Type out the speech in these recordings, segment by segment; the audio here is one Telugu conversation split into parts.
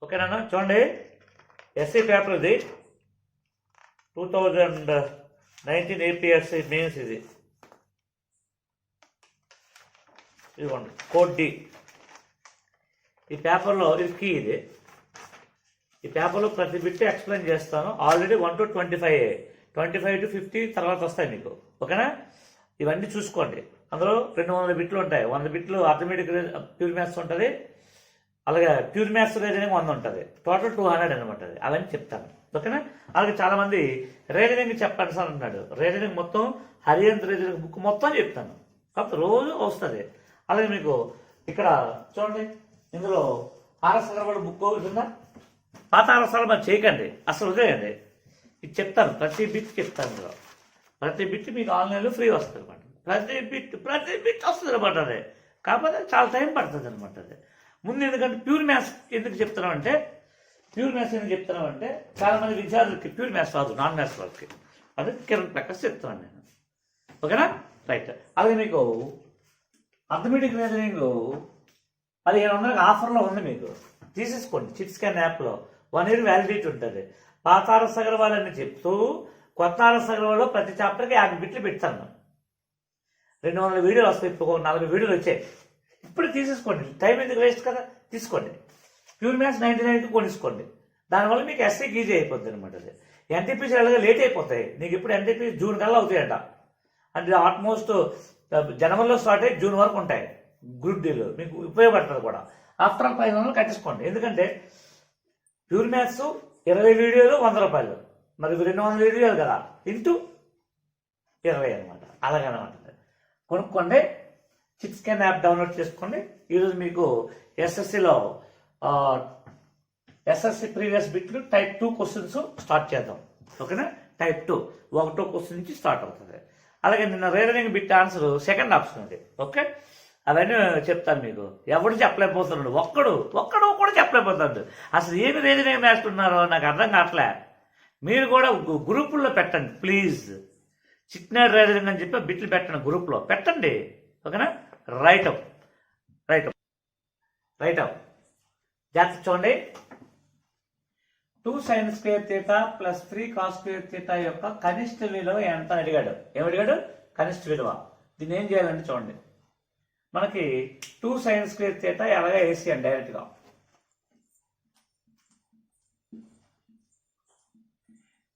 ఓకేనా చూడండి. ఎస్సీ పేపర్ ఇది 2019 ఏపీఎస్సీ మెయిన్స్ ఇది. ఇదిగోండి కోడ్ డి. ఈ పేపర్లో ఇది కీ ఇది. ఈ పేపర్లో ప్రతి బిట్ ఎక్స్ప్లెయిన్ చేస్తాను. ఆల్రెడీ 1 to 25 25 to 50 తర్వాత వస్తాయి మీకు. ఓకేనా, ఇవన్నీ చూసుకోండి. అందులో 200 బిట్లు ఉంటాయి. 100 బిట్లు అర్థమెటిక్ ప్యూర్ మ్యాథ్స్ ఉంటుంది, అలాగే ప్యూర్ మ్యాథ్స్ రీజనింగ్ 100 ఉంటుంది. టోటల్ 200 అనమాట. అవన్నీ చెప్తాను. ఓకేనా. అలాగే చాలామంది రీజనింగ్ చెప్పండి సార్ అన్నాడు. రీజనింగ్ మొత్తం హరియంత్ రీజనింగ్ బుక్ మొత్తం చెప్తాను, కాబట్టి రోజు వస్తుంది. అలాగే మీకు ఇక్కడ చూడండి, ఇందులో ఆర్ఎస్ అగర్వాల్ బుక్ ఉందా? పాత ఆర్ఎస్ఆర్ మరి చేయకండి, అసలు వదిలేయండి. ఇది చెప్తాను, ప్రతి బిట్ చెప్తాను. ఇందులో ప్రతి బిట్ మీకు ఆన్లైన్లో ఫ్రీ వస్తుంది అనమాట. ప్రతి బిట్ వస్తుంది అనమాట. అదే కాకపోతే చాలా టైం పడుతుంది అనమాట. అదే ముందు ఎందుకంటే ప్యూర్ మ్యాథ్స్ ఎందుకు చెప్తున్నామంటే, చాలా మంది విద్యార్థులకి ప్యూర్ మ్యాథ్స్ రాదు, నాన్ మ్యాథ్స్ వాళ్ళకి. అది కిరణ్ ప్రకాష్ చెప్తున్నాను నేను. ఓకేనా, రైట్. అలాగే మీకు అర్థమెటిక్ రీజనింగ్ 1500 ఆఫర్లో ఉంది, మీకు తీసేసుకోండి. చిట్ స్కాన్ యాప్లో 1 year వ్యాలిడిటీ ఉంటుంది. పాత ఆర్ఎస్ అగర్వాల్ అని చెప్తూ కొత్త ఆర్ఎస్ అగర్వాల్లో ప్రతి చాప్టర్కి 50 బిట్లు పెడతాను. 200 వీడియోలు వస్తాయి. ఇప్పుడు 40 వీడియోలు వచ్చాయి. ఇప్పుడు తీసేసుకోండి, టైం ఎందుకు వేస్ట్ కదా, తీసుకోండి. ప్యూర్ మ్యాథ్స్ 99కి కొనిసుకోండి. దానివల్ల మీకు ఎస్ఐకి ఈజీ అయిపోతుంది అనమాట. అది ఎన్టీపీసీ అలాగే లేట్ అయిపోతాయి. నీకు ఇప్పుడు ఎన్టీపీ జూన్ కల్లా అవుతాయంట. అంటే ఆల్మోస్ట్ జనవరిలో స్టార్ట్ అయ్యి జూన్ వరకు ఉంటాయి గ్రూప్ డీలు. మీకు ఉపయోగపడుతుంది కూడా. After all 500 కట్టించుకోండి. ఎందుకంటే ప్యూర్ మ్యాథ్స్ 20 వీడియోలు 100 రూపాయలు, మరి 200 వీడియోలు కదా, ఇంటూ 20 అనమాట. అలాగనమాట. కొనుక్కోండి. చిట్ స్కాన్ యాప్ డౌన్లోడ్ చేసుకోండి. ఈరోజు మీకు ఎస్ఎస్సిలో ఎస్ఎస్సి ప్రీవియస్ బిట్లు టైప్ 2 క్వశ్చన్స్ స్టార్ట్ చేద్దాం. ఓకేనా, టైప్ 2 1వ క్వశ్చన్ నుంచి స్టార్ట్ అవుతుంది. అలాగే నిన్న reasoning bit answer second option అది. ఓకే, అవన్నీ చెప్తాను మీకు. ఎవడు చెప్పలేకపోతున్నాడు, ఒక్కడు కూడా చెప్పలేకపోతున్నాడు. అసలు ఏమి రీజనింగ్ మ్యాథ్స్ ఉన్నారో నాకు అర్థం కావట్లే. మీరు కూడా గ్రూపుల్లో పెట్టండి ప్లీజ్. చిట్నాడు రీజనింగ్ అని చెప్పి బిట్లు పెట్టండి, గ్రూప్లో పెట్టండి. ఓకేనా, రైట్ అప్. జాగ్రత్త చూడండి. 2 sin square theta plus 3 cos square theta యొక్క కనిష్ట విలువ ఎంత అడిగాడు. ఏమడిగాడు? కనిష్ట విలువ. దీన్ని ఏం చేయాలంటే చూడండి, మనకి 2 sin square theta ఎలాగా వేసి అని డైరెక్ట్గా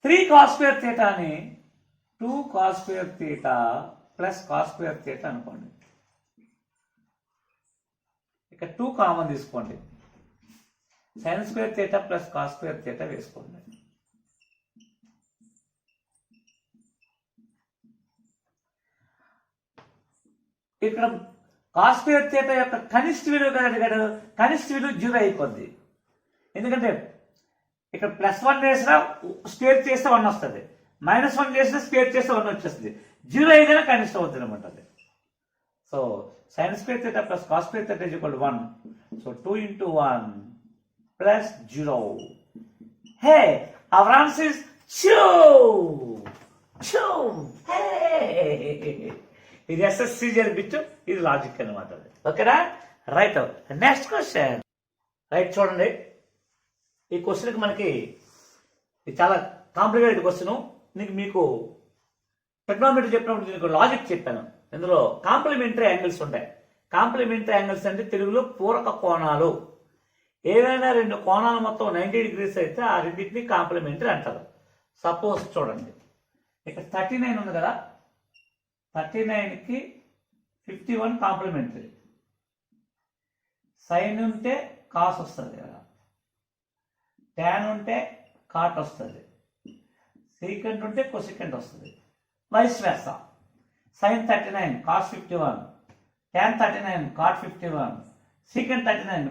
3 cos square theta అని 2 cos square theta plus cos square theta అనుకోండి. ఇక 2 కామన్ తీసుకోండి. sin square theta plus cos square theta వేసుకోండి. ఇక్కడ cos square theta యొక్క కనిష్ట విలువ కదా అడిగాడు. కనిష్ట విలువ 0 అయిపోద్ది. ఎందుకంటే ఇక్కడ +1 వేసినా స్క్వేర్ చేస్తే 1 వస్తుంది, -1 చేసినా స్క్వేర్ చేస్తే 1 వచ్చేస్తుంది. 0 అయితేనే కనిష్టం అవుతుంది అనమాట. అది so sin square theta plus cos square theta is equal to 1. So 2 into 1 plus 0. Hey, our answer is 2. Hey, ఇది ఎస్ఎస్సీజీఎల్ బిట్, ఇది లాజిక్ అనమాట. ఓకేనా, రైట్. Next question. రైట్ చూడండి, ఈ క్వశ్చన్కి మనకి ఇది చాలా కాంప్లికేటెడ్ క్వశ్చన్. మీకు టెక్నామెట్రీ చెప్పినప్పుడు దీనికి లాజిక్ చెప్పాను. ఇందులో కాంప్లిమెంటరీ యాంగిల్స్ ఉంటాయి. కాంప్లిమెంటరీ యాంగిల్స్ అంటే తెలుగులో పూరక కోణాలు. ఏవైనా 2 కోణాలు మొత్తం 90 degrees అయితే ఆ రెండింటిని కాంప్లిమెంటరీ అంటారు. సపోజ్ చూడండి, ఇక్కడ 39 ఉంది కదా, 39కి 51 కాంప్లిమెంటరీ. సైన్ ఉంటే కాస్ వస్తుంది కదా, ట్యాన్ ఉంటే కాట్ వస్తుంది, సీకెంట్ ఉంటే కొసికెంట్ వస్తుంది, vice versa. Sine 39 cos 51, tan 39 cot 51, secant 39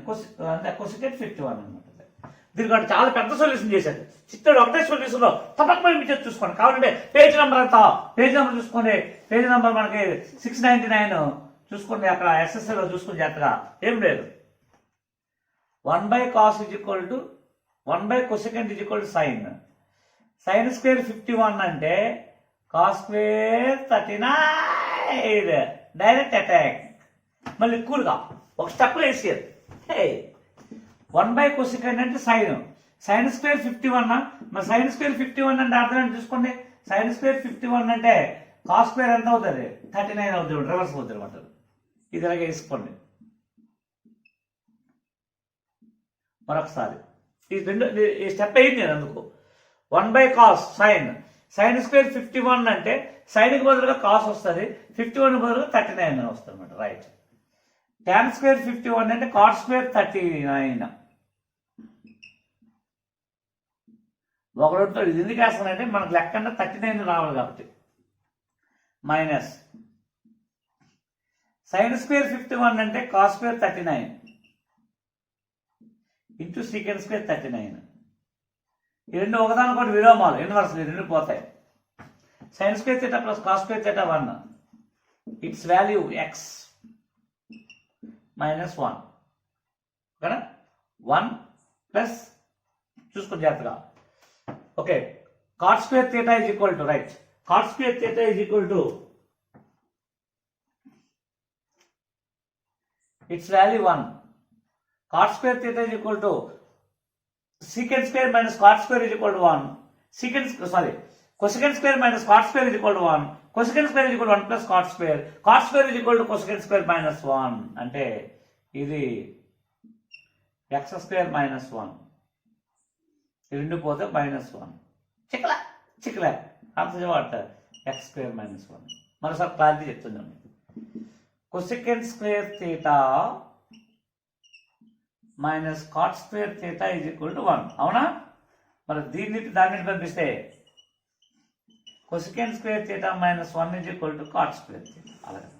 అంటే కొసికెంట్ 51 అనమాట. దీనికి చాలా పెద్ద సొల్యూషన్ చేశాడు చిత్తుడు. ఒకటే సొల్యూషన్ లో తప్పకుండా మీరు చూసుకోండి. కావాలంటే పేజ్ నెంబర్ అంతా, పేజ్ నెంబర్ చూసుకోండి. పేజ్ నెంబర్ మనకి 699 చూసుకోండి. అక్కడ ఎస్ఎస్ఎల్లో చూసుకుని జాగ్రత్తగా. ఏం లేదు, 1/cos = 1/cosecant = sin. sin square 51 అంటే cos square 39. Direct attack. మళ్ళీ కూల్గా ఒక స్టెప్లో వేసేయాలి. 1/cosecant అంటే సైన్ స్క్వేర్ 51. మరి సైన్ స్క్వేర్ 51 అంటే అర్థం ఏంటి చూసుకోండి. సైన్ స్క్వేర్ 51 అంటే కాస్ స్క్వేర్ ఎంత అవుతుంది? 39 అవుతుంది. రివర్స్ అవుతుంది అనమాట. ఇది ఇలాగే వేసుకోండి. మరొకసారి ఈ స్టెప్ అయింది నేను అందుకు. 1/cos సైన్ స్క్వేర్ 51 అంటే సైన్కి బదులుగా కాస్ వస్తుంది, 51 బదులుగా 39 వస్తుంది అనమాట. రైట్. ట్యాన్ స్క్వేర్ 51 అంటే కాట్ స్క్వేర్ 39. ఒకటి ఇది ఎందుకు వేస్తానంటే మనకు లెక్కన 39 రావాలి కాబట్టి. మైనస్ సైన్ స్క్వేర్ 51 అంటే cos square 39 into secant square 39. ఈ రెండు ఒకదానికొకటి విలోమాలు, ఇన్వర్స్లు, రెండు పోతాయి. Sine square theta plus cos square theta 1. It's value x minus 1. ఓకేనా? 1 ప్లస్ చూసుకుని జాగ్రత్తగా. Okay. Cot square theta is equal to right. Cot square theta is equal to it's value 1. Cot square theta is equal to secant square minus cot square is equal to 1. Cosecant square minus cot square is equal to 1. Cosecant square is equal to 1 plus cot square. Cot square is equal to cosecant square minus 1. అంటే ఇది x square minus 1. ఈ రెండు పోతే minus 1. చిక్కలే answer what? x square minus 1. మరోసారి క్లారిటీ చెప్తున్నాను. Cosecant square theta minus cot square theta is equal to 1. అవునా? మరి దీన్ని దాన్ని పంపిస్తే cosecant square theta minus 1 is equal to cot square theta. అలాగే.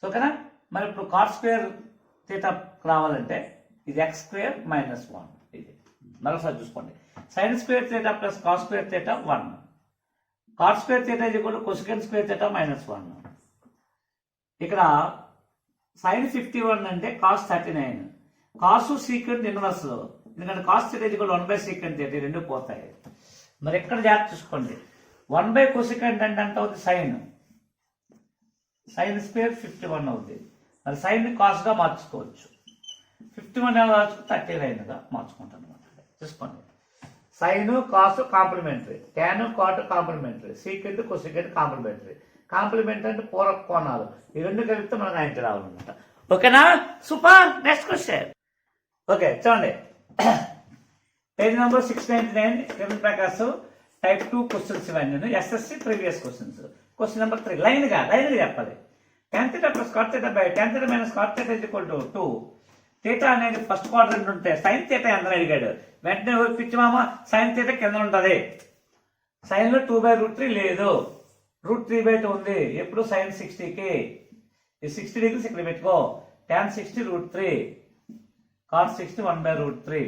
సో ఓకేనా? మరి ఇప్పుడు కాట్ స్క్వేర్ థీటా రావాలంటే ఇది ఎక్స్ స్క్వేర్ మైనస్ 1. ఇది మరోసారి చూసుకోండి. Sine square theta plus cot square theta 1. Cot square theta is equal to cosecant square theta minus 1. ఇక్కడ సైన్ 51 అంటే కాస్ 39. కాసు సీకెంట్ ఇన్వర్స్, ఎందుకంటే cos theta is equal 1/secant theta, రెండు పోతాయి. మరి ఎక్కడ జాగ్రత్త చూసుకోండి. 1/cosecant అంటే ఎంత అవుతుంది? సైన్ స్క్వేర్ 51 అవుతుంది. మరి సైన్ కాస్గా మార్చుకోవచ్చు. 51 ఎలా మార్చుకో 39గా మార్చుకుంటాను అనమాట. చూసుకోండి. Sine cos complementary, tan cot complementary, secant cosecant complementary. Complementary అంటే పూరక కోణాలు. ఈ రెండు కలిపితే మనకు ఆయన రావాలన్నమాట. ఓకేనా? సూపర్. Next question. ఓకే చూడండి. Page number 699 Kiran Prakash type 2 questions ఇవన్నీ SSC previous questions. Question number 3 లైన్గా చెప్పాలి. tan theta plus cot theta by tan theta minus cot theta is equal to 2. Theta అనేది ఫస్ట్ క్వాడ్రంట్ ఉంటే సైన్ థీటా ఎంత అడిగాడు. వెంటనే పిచ్చి మామ సైన్ థీటా కింద ఉంటుంది. సైన్లో 2/√3 లేదు, √3/2 ఉంది. ఎప్పుడు సైన్ 60కి ఈ 60 degrees ఇక్కడ పెట్టుకో. tan 60 √3, cot 60 1/√3.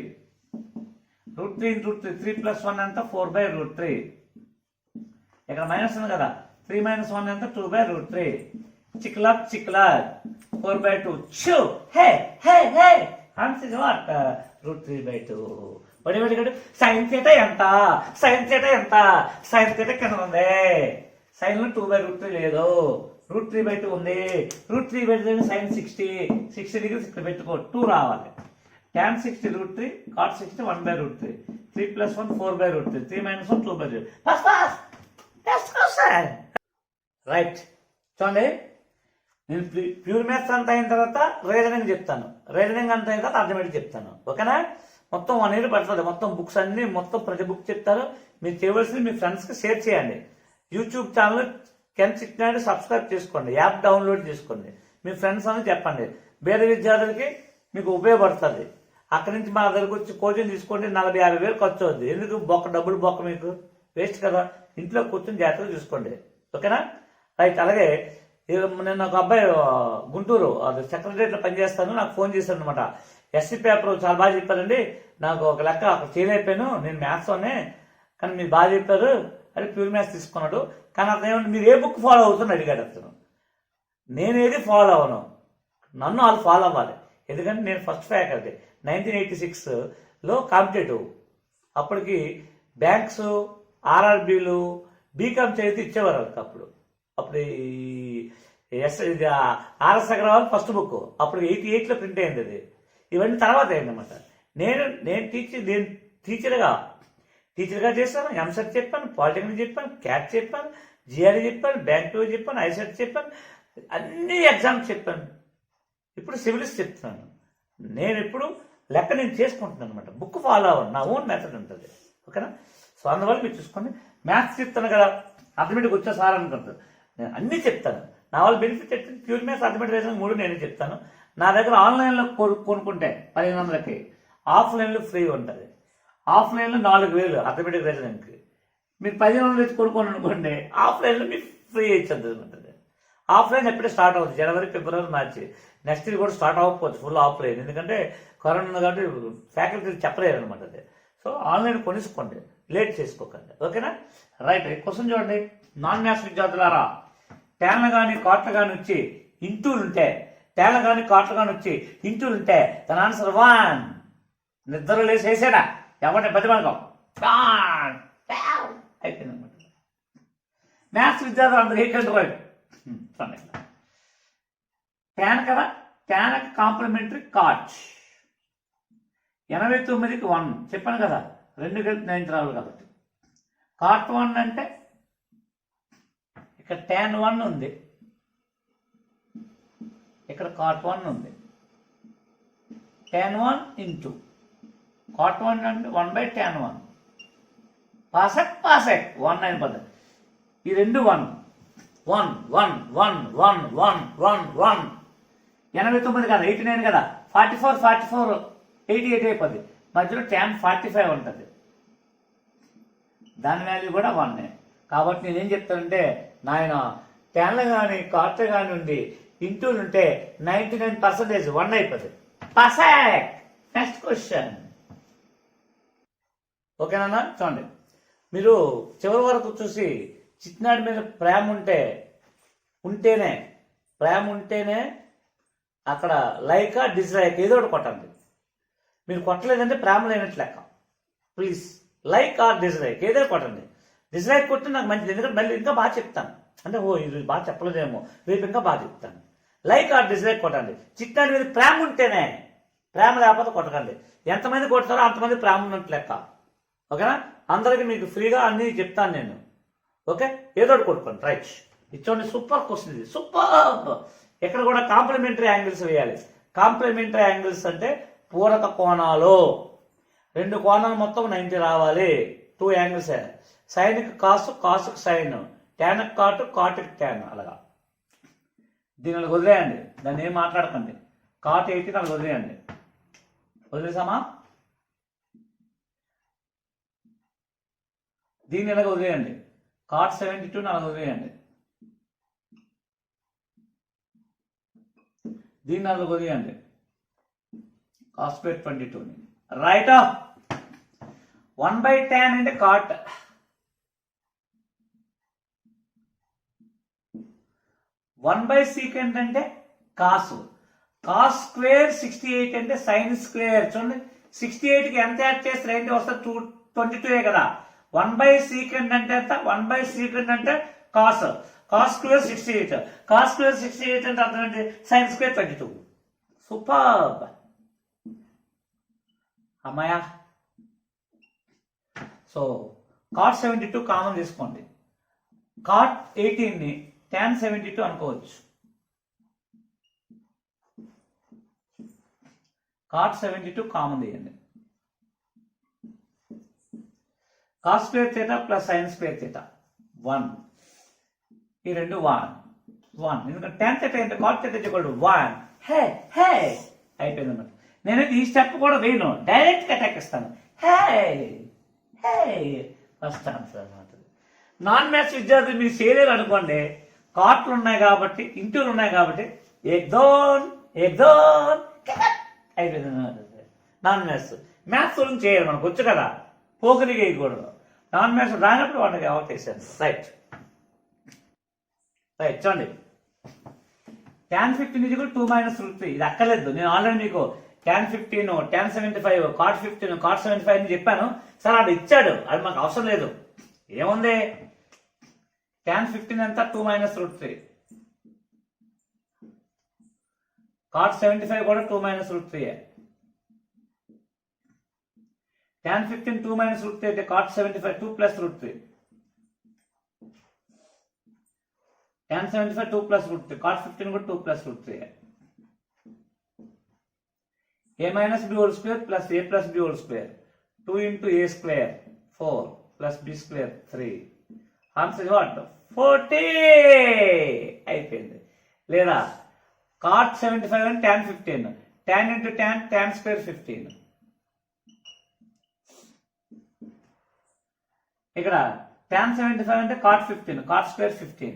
√3 into 3 plus 1 ఎంత? 4/√3. ఇక్కడ మైనస్ ఉంది కదా, 3 minus 1 ఎంత? 2/√3. చిక్లా 4/2. Shoe hey answer what? √3/2. వడి సైన్ థీటా ఎంత? సైన్ థీటా కింద ఉంది. సైన్లో 2/√3 లేదు, √3/2 ఉంది. √3/2 సైన్ 60 degrees ఇక్కడ పెట్టుకో. 2 రావాలి. tan 60 √3, cot 60 1/√3. 3 plus 1 4/√3. 3 minus 1 2/2. Right. చూడండి, నేను ప్యూర్ మ్యాథ్స్ అంత అయిన తర్వాత రీజనింగ్ చెప్తాను. రీజనింగ్ అంత అయిన తర్వాత అర్థమెటిక్ చెప్తాను. ఓకేనా? మొత్తం 1 year పడుతుంది. మొత్తం బుక్స్ అన్ని మొత్తం ప్రతి బుక్ చెప్తారు. మీరు చేయవలసింది మీ ఫ్రెండ్స్కి షేర్ చేయండి. యూట్యూబ్ ఛానల్ కెన్ చిట్నాయుడు సబ్స్క్రైబ్ చేసుకోండి. యాప్ డౌన్లోడ్ చేసుకోండి. మీ ఫ్రెండ్స్ అని చెప్పండి. వేరే విద్యార్థులకి మీకు ఉపయోగపడుతుంది. అక్కడి నుంచి మా దగ్గరకు వచ్చి కోచింగ్ తీసుకోండి. 40-50 వేలు ఖర్చు అవుతుంది. ఎందుకు డబ్బులు బొక్క మీకు వేస్ట్ కదా. ఇంట్లో కూర్చొని జాగ్రత్తగా చూసుకోండి. ఓకేనా? రైట్. అలాగే నేను ఒక అబ్బాయి గుంటూరు సెక్రటరియట్లో పనిచేస్తాను, నాకు ఫోన్ చేశాను అనమాట. ఎస్సీ పేపర్ చాలా బాగా చెప్పారండి, నాకు ఒక లెక్క అక్కడ చేయలేకపోయాను, నేను మ్యాథ్స్తోనే, కానీ మీరు బాగా చెప్పారు అది ప్యూర్ మ్యాథ్స్ తీసుకున్నాడు. కానీ అతను ఏమంటే మీరు ఏ బుక్ ఫాలో అవుతున్నారు అడిగాడు అతను. నేనేది ఫాలో అవ్వను, నన్ను వాళ్ళు ఫాలో అవ్వాలి. ఎందుకంటే నేను ఫస్ట్ ఫ్యాకల్టీ 1986లో కాంపిటేటివ్. అప్పటికి బ్యాంక్స్, ఆర్ఆర్బీలు, బీకామ్ చదివితే ఇచ్చేవారు అప్పుడు. ఆర్ఎస్ అగర్వాల్ ఫస్ట్ బుక్ అప్పుడు 88లో ప్రింట్ అయింది. అది ఇవన్నీ తర్వాత ఏంటన్నమాట. నేను టీచర్గా చేశాను, ఎంసెట్ చెప్పాను, పాలిటెక్నిక్ చెప్పాను, క్యాట్ చెప్పాను, జిఆర్ఈ చెప్పాను, బ్యాంక్ చెప్పాను, ఐసెట్ చెప్పాను, అన్ని ఎగ్జామ్స్ చెప్పాను. ఇప్పుడు సివిల్స్ చెప్తున్నాను. నేను ఇప్పుడు లెక్క నేను చేసుకుంటున్నాను అనమాట. బుక్ ఫాలో అవ్వను, నా ఓన్ మెథడ్ ఉంటుంది. ఓకేనా? సో అందువల్ల మీరు చూసుకోండి. మ్యాథ్స్ చెప్తాను కదా, అథమెటిక్ వచ్చే సార్ అనుకుంటారు. నేను అన్నీ చెప్తాను. నా వాళ్ళ బెనిఫిట్ ఏంటంటే ప్యూర్ మ్యాథ్స్, అథమెటిక్, రీజనింగ్ 3 నేనే చెప్తాను. నా దగ్గర ఆన్లైన్లో కొనుక్కుంటే 1500కి, ఆఫ్లైన్లో ఫ్రీ ఉంటుంది. ఆఫ్లైన్లో 4000 అథమెటిక్, రీజనింగ్కి. మీరు 1500 వచ్చి కొనుక్కోండి అనుకోండి, ఆఫ్లైన్లో మీకు ఫ్రీ ఇచ్చేది ఉంటుంది. ఆఫ్లైన్ ఎప్పుడే స్టార్ట్ అవుతుంది, జనవరి, ఫిబ్రవరి, మార్చి. నెక్స్ట్ ఇయర్ కూడా స్టార్ట్ అవ్వకపోవచ్చు ఫుల్ ఆఫ్లైన్, ఎందుకంటే కరోనా ఉంది కాబట్టి ఫ్యాకల్టీ చెప్పలేరు అనమాట. అది సో ఆన్లైన్ కొనుక్కోండి, లేట్ చేసుకోకండి. ఓకేనా? రైట్. క్వశ్చన్ చూడండి. నాన్ మ్యాథ్స్ విద్యార్థులారా, టేన్లు కానీ కాట్లు కానీ వచ్చి ఇంటూలు ఉంటే, టేన్లు కానీ కాట్లు కానీ వచ్చి ఇంటూలు ఉంటే తన ఆన్సర్ 1. నిద్ర లేసి వేసాడా ఎవరిని బతిమనకం అయిపోయింది అనమాట. మ్యాథ్స్ విద్యార్థులు అందరూ ఏ కంట్రోల్ ట్యాన్ కదా, ట్యాన్ కాంప్లిమెంటరీ కాట్ 89కి 1 చెప్పాను కదా, 2 కలిపి 9 రావాలి కాబట్టి. కాట్ 1 అంటే ఇక్కడ ట్యాన్ 1 ఉంది, ఇక్కడ కాట్ 1 ఉంది. ట్యాన్ 1 ఇంటూ కాట్ 1 అంటే 1/tan 1. పాసెక్ 1 అయిన పద్ధతి. ఈ రెండు 1 1 1 1 1 1 1 1 89 కదా, 89 కదా, 44 44 88 అయిపోద్ది. మధ్యలో tan 45 ఉంటుంది, దాని వాల్యూ కూడా 1. కాబట్టి నేనేం చెప్తానంటే, నాయన ట్యాన్లు కానీ కాట్లు కానీ ఉండి ఇంటూలు ఉంటే 99% 1 అయిపోతుంది. పాసెక్. Next question. ఓకేనా? చూడండి, మీరు చివరి వరకు చూసి చిట్నాడి మీద ప్రేమ ఉంటేనే అక్కడ లైక్ డిస్లైక్ ఏదో ఒకటి కొట్టండి. మీరు కొట్టలేదంటే ప్రేమ లేనట్టు లెక్క. ప్లీజ్ లైక్ ఆర్ డిస్లైక్ ఏదో కొట్టండి. డిస్లైక్ కొట్టి నాకు మంచిది, ఎందుకంటే మళ్ళీ ఇంకా బాగా చెప్తాను. అంటే ఇది బాగా చెప్పలేదేమో, రేపు ఇంకా బాగా చెప్తాను. లైక్ ఆర్ డిస్లైక్ కొట్టండి. చిట్నాడి మీద ప్రేమ ఉంటేనే, ప్రేమ లేకపోతే కొట్టకండి. ఎంతమంది కొడతారో అంతమంది ప్రేమ ఉన్నట్టు లెక్క. ఓకేనా? అందరికీ మీకు ఫ్రీగా అన్నీ చెప్తాను నేను. ఓకే, ఏదో ఒకటి కొట్టుకోండి. రైట్. ఇచ్చోండి, సూపర్ క్వశ్చన్ ఇది, సూపర్. ఇక్కడ కూడా కాంప్లిమెంటరీ యాంగిల్స్ వేయాలి. కాంప్లిమెంటరీ యాంగిల్స్ అంటే పూరక కోణాలు. 2 కోణాలు మొత్తం 90 రావాలి. 2 యాంగిల్స్. సైన్కి కాసు, కాసుకు సైన్, ట్యాన్కి కాటు, కాటుకి ట్యాన్. అలాగా దీని అలా వదిలేయండి, దాన్ని ఏం మాట్లాడకండి. కాట్ 80 అలా వదిలేయండి. వదిలేసామా? దీన్ని ఎలాగ వదిలేయండి. కాట్ 72 అలా వదిలేయండి. దీన్ని అలా వదిలేయండి. కాస్పేట్ 22ని. రైట్. 1/tan అంటే కాట్, 1/secant అంటే కాసు, కాస్ స్క్వేర్ 68 అంటే సైన్ స్క్వేర్. చూడండి, 68కి ఎంత యాడ్ చేస్తే ఏంటి వస్తుంది? 22 కదా. 1/secant అంటే ఎంత? 1/secant అంటే cos, cos square 68, cos square 68 అంటే అర్థం ఏంటి? Sine square 22. సూపర్ అమ్మాయ. సో కాట్ 72 కామన్ తీసుకోండి. కాట్ 18ని tan 72 అనుకోవచ్చు. కాట్ 72 కామన్ తీయండి. Cos square theta plus sign square theta 1. ఈ రెండు 1 ఎందుకంటే tan థీటా అంటే కాట్ థీటా ఈక్వల్ టు 1. హే అయిపోయింది అన్నమాట. నేనైతే ఈ స్టెప్ కూడా వేయను, డైరెక్ట్ అటాక్ ఇస్తాను. ఫస్ట్ ఆన్సర్ అన్నమాట. నాన్ మ్యాథ్స్ విద్యార్థులు మీరు చేయలేరు అనుకోండి, కాట్లు ఉన్నాయి కాబట్టి, ఇంటూలు ఉన్నాయి కాబట్టి ఎగ్దోన్ అయిపోయింది అన్నమాట. నాన్ మ్యాథ్స్ గురించి చేయాలి, మనకు వచ్చు కదా, పోకరికి వేయకూడదు. నాన్ మ్యాథ్స్ రానప్పుడు వాళ్ళకి అవట్ వేసాను. రైట్. చూడండి, tan 15 2 - √3. ఇది అక్కర్లేదు, నేను ఆల్రెడీ మీకు tan 15, tan 75, cot 15, cot 75 అని చెప్పాను. సార్ అది ఇచ్చాడు, అది మాకు అవసరం లేదు. ఏముంది? tan 15 ఎంత? 2 - √3. cot 75 కూడా 2 - √3. tan 15 2 minus root 3 అయితే cot 75 2 plus root 3. tan 75 2 plus root 3. cot 15 కూడా 2 plus root 3. a minus b whole square plus a plus b whole square. 2 into a square 4 plus b square 3. Answer is what? 40. అయిపోయింది. లేదా cot 75 and tan 15. tan into tan square 15. ఇక్కడ tan 75 అంటే cot 15, cot square 15.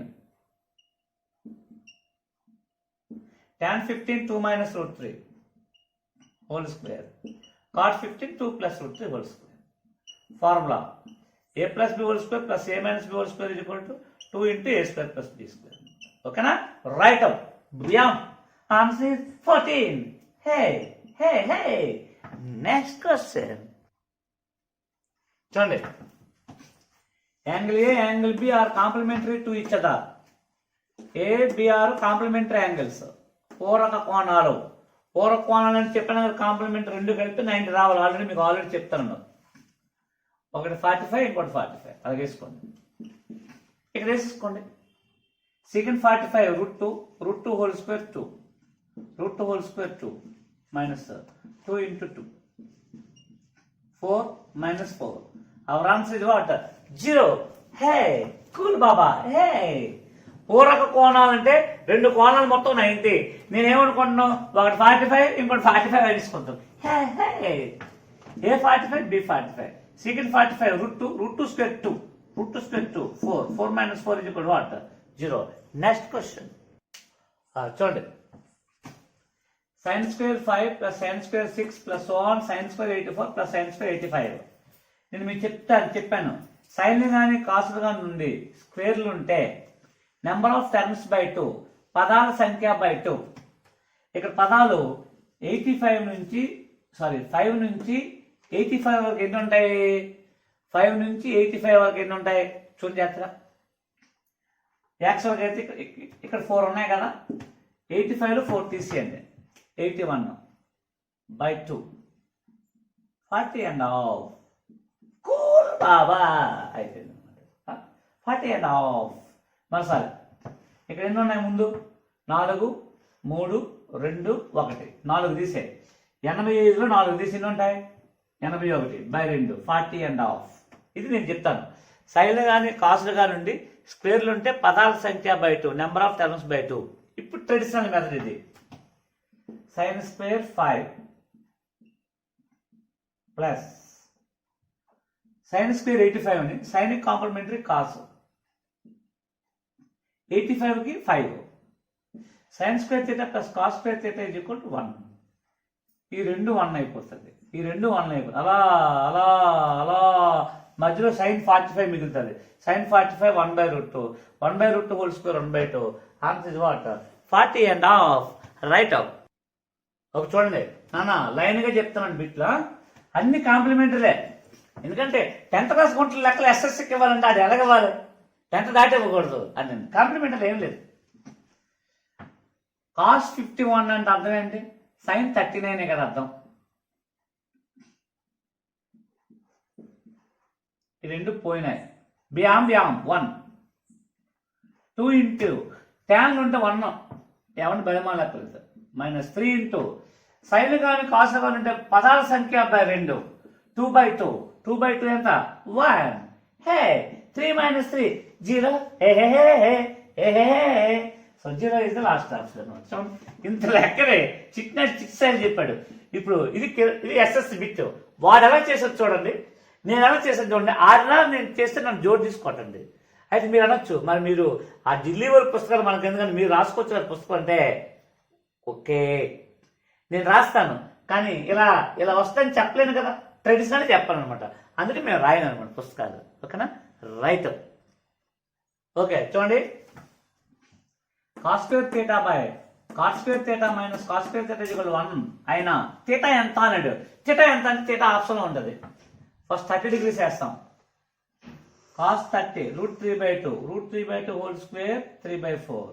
tan 15 2 minus root 3 whole square. cot 15 2 plus root 3 whole square. Formula a plus b whole square plus a minus b whole square is equal to 2 into a square plus b square. Okay na? Write up. Yum. Answer is 14. Hey. Next question. చూడండి, angle A angle B are complementary to each other. A B are complementary angles, పూరక కోణాలు. పూరక కోణాలు అని చెప్పిన కాంప్లిమెంటరీ రెండు కలిపి 90 రావాలి. ఆల్రెడీ మీకు చెప్తాను. ఒకటి 45, ఇంకోటి 45. అలాగే వేసుకోండి. ఇక్కడ వేసేసుకోండి. Second 45 √2 whole square 2 √2 whole square 2 minus 2 into 2 4 minus 4. Our answer is what? 0. Hey, cool baba. Hey, పూరక కోణాలు అంటే రెండు కోణాలు మొత్తం 90. నేనేమనుకుంటున్నాను, ఒకటి 45 ఇంకోటి 45 తీసుకుంటాం. A 45 B 45. Secant 45 √2 square 2 √2 square 2 4 minus 4 is equal to what? 0. Next question చూడండి. sin square 5 plus sin square 6 plus so on sin square 84 plus sin square 85. నేను మీకు చెప్పాను సైన్లు కానీ కాసులు కానీ నుండి స్క్వేర్లు ఉంటే నెంబర్ ఆఫ్ టర్మ్స్ బై 2, పదాల సంఖ్య బై 2. ఇక్కడ పదాలు 5 నుంచి 85 వరకు ఎన్ని ఉంటాయి? 5 నుంచి 85 వరకు ఎన్ని ఉంటాయి చూడండి జాగ్రత్తగా. యాక్చువల్గా అయితే ఇక్కడ 4 ఉన్నాయి కదా, 85లో 4 తీసేయండి. 81 by 2 40.5. కూల్ బాబా అయిపోయింది. 40.5. మరోసారి ఇక్కడ ఎన్ని ఉన్నాయి? ముందు 4 3 2 1 4 తీసే. 85లో 4 తీసి ఎన్ని ఉంటాయి? 81 by 2 40.5. ఇది నేను చెప్తాను. సైన్లు కానీ కాసులు కానీ ఉండి స్క్వేర్లు ఉంటే పదాల సంఖ్య by 2, number of terms by 2. ఇప్పుడు ట్రెడిషనల్ మెథడ్ ఇది. sin square 5 plus sin square 85 అని sin కాంప్లిమెంటరీ cos 85 కి 5 sin square theta plus cos square theta is equal to 1. ఈ రెండు 1 అయిపోతుంది. అలా మధ్యలో sin 45 మిగులుతుంది. sin 45 1/√2 whole square 1/2. Answer is what? 40.5. Right up. ఒక చూడండి నాన్న, లైన్గా చెప్తున్నాను. బిట్లా అన్ని కాంప్లిమెంటరీలే. ఎందుకంటే 10th క్లాస్ గుంటల లెక్కలు ఎస్ఎస్సికి ఇవ్వాలంటే అది ఎలాగవ్వాలి? 10th దాటి ఇవ్వకూడదు. అని కాంప్లిమెంటరీ ఏం లేదు. cos 51 అంటే అర్థం ఏంటి? sin 39 కదా అర్థం. ఈ రెండు పోయినాయి. బ్యామ్ 1 2 ఇంటూ ట్యాన్లు ఉంటే 1 ఏమన్నా బలమా లెక్కలు -3 ఇంటూ సైన్లు కానీ కాసులు కానీ ఉంటే పదాల సంఖ్య బై 2 2/2 ఎంత? 1. హే 3 - 3 0. So 0 is the last option. ఇంత లెక్కనే చిక్స్ అని చెప్పాడు. ఇప్పుడు ఇది ఎస్ఎస్ బిట్. వాడు ఎలా చేసేది చూడండి, నేను ఎలా చేసేది చూడండి. ఆడలా నేను చేస్తే నన్ను జోడు తీసుకోవటండి. అయితే మీరు అనొచ్చు, మరి మీరు ఆ ఢిల్లీ వరకు పుస్తకాలు మనకు ఎందుకంటే మీరు రాసుకోవచ్చు పుస్తకం అంటే. ఓకే, నేను రాస్తాను, కానీ ఇలా వస్తాయని చెప్పలేను కదా, ట్రెడిషనల్ చెప్పాను అనమాట. అందుకే మేము రాయను అనమాట పుస్తకాలు. ఓకేనా? రైట్. ఓకే చూడండి, cos square theta by cos square theta minus cos square theta is equal to 1 అయినా theta ఎంత అన్నాడు. theta ఎంత అంటే theta ఆప్షన్లో ఉంటుంది. ఫస్ట్ 30 degrees వేస్తాం. cos 30 √3/2 whole square 3/4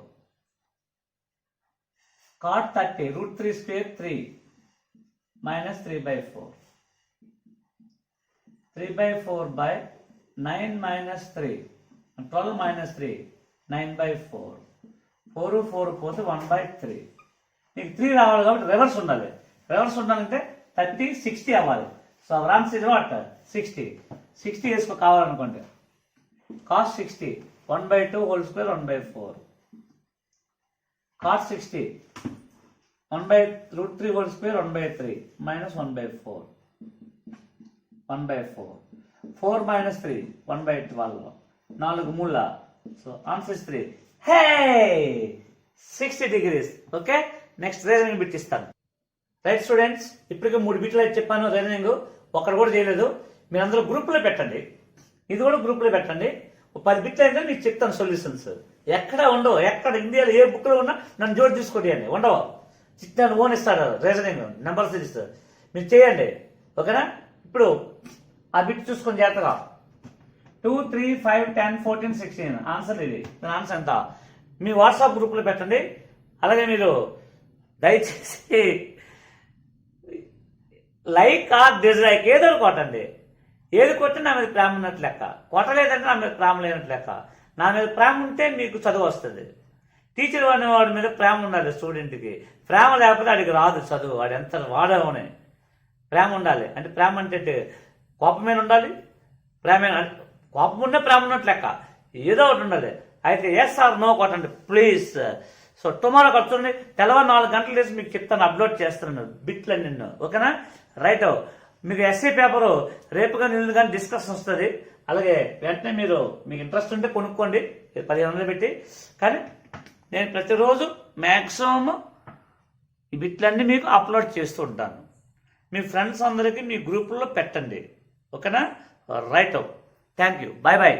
cot 30 √3 square 3 minus 3/4 3/4 by 9 minus 3. 12 minus 3, 9/4. 4 4 పోతే 1/3. నీకు 3 రావాలి కాబట్టి రివర్స్ ఉండాలి. రివర్స్ ఉండాలంటే 30 60 అవ్వాలి. So our answer is what 60. 60 వేసుకో కావాలనుకోండి. cos 60 1/2 whole square 1/4. cos 60 1/√3 whole square 1/3 minus 1/4. 1/4. 4 minus 3 1/12. 4 మూల. So answer 3. హే 60 degrees. Okay, next reasoning bit ఇస్తాను. రైట్ స్టూడెంట్స్, ఇప్పటికే 3 బిట్లు అయితే చెప్పాను. రీజనింగ్ ఒకరు కూడా చేయలేదు. మీరందరూ గ్రూప్లో పెట్టండి, ఇది కూడా గ్రూప్లో పెట్టండి. 10 బిట్లు అయితే మీకు చెప్తాను సొల్యూషన్స్. ఎక్కడ ఉండవు, ఎక్కడ ఇండియాలో ఏ బుక్లో ఉన్నా నన్ను జోడు తీసుకోండి అని ఉండవు. చిట్టాను ఓన్ ఇస్తాడు రీజనింగ్ నెంబర్స్ ఇస్తారు, మీరు చేయండి. ఓకేనా? ఇప్పుడు ఆ బిట్ చూసుకొని జాగ్రత్తగా. 2 3 5 10 14 16 ఆన్సర్ ఇది. దాని ఆన్సర్ ఎంత మీ వాట్సాప్ గ్రూప్లో పెట్టండి. అలాగే మీరు దయచేసి లైక్ ఆర్ డిస్లైక్ ఏదో కొట్టండి. ఏది కొట్టినా నా మీద ప్రేమ ఉన్నట్టు లెక్క, కొట్టలేదంటే నా మీద ప్రేమ లేనట్టు లెక్క. నా మీద ప్రేమ ఉంటే మీకు చదువు వస్తుంది. టీచర్ వాడి మీద ప్రేమ ఉండాలి స్టూడెంట్కి. ప్రేమ లేకపోతే వాడికి రాదు చదువు. వాడు ఎంత వాడేమని ప్రేమ ఉండాలి. అంటే ప్రేమ అంటే కోపమైన ఉండాలి, ప్రేమైన కోపం ఉంటే ప్రేమ ఉన్నట్టు లెక్క. ఏదో ఒకటి ఉండాలి. అయితే ఎస్ ఆర్ నో కొట్టండి ప్లీజ్. సో టుమారో కూర్చోండి, తెల్లవారు 4 గంటలు వేసి మీకు చెప్తాను, అప్లోడ్ చేస్తున్నాను బిట్లని నిన్ను. ఓకేనా? రైట్. మీకు ఎస్ఏ పేపరు రేపు కానీ నిన్ను కానీ డిస్కషన్ వస్తుంది. అలాగే వెంటనే మీరు మీకు ఇంట్రెస్ట్ ఉంటే కొనుక్కోండి 1500 పెట్టి. కానీ నేను ప్రతిరోజు మ్యాక్సిమం ఈ బిట్లన్నీ మీకు అప్లోడ్ చేస్తూ ఉంటాను. మీ ఫ్రెండ్స్ అందరికీ మీ గ్రూపుల్లో పెట్టండి. ఓకేనా? Right. Thank you. Bye bye.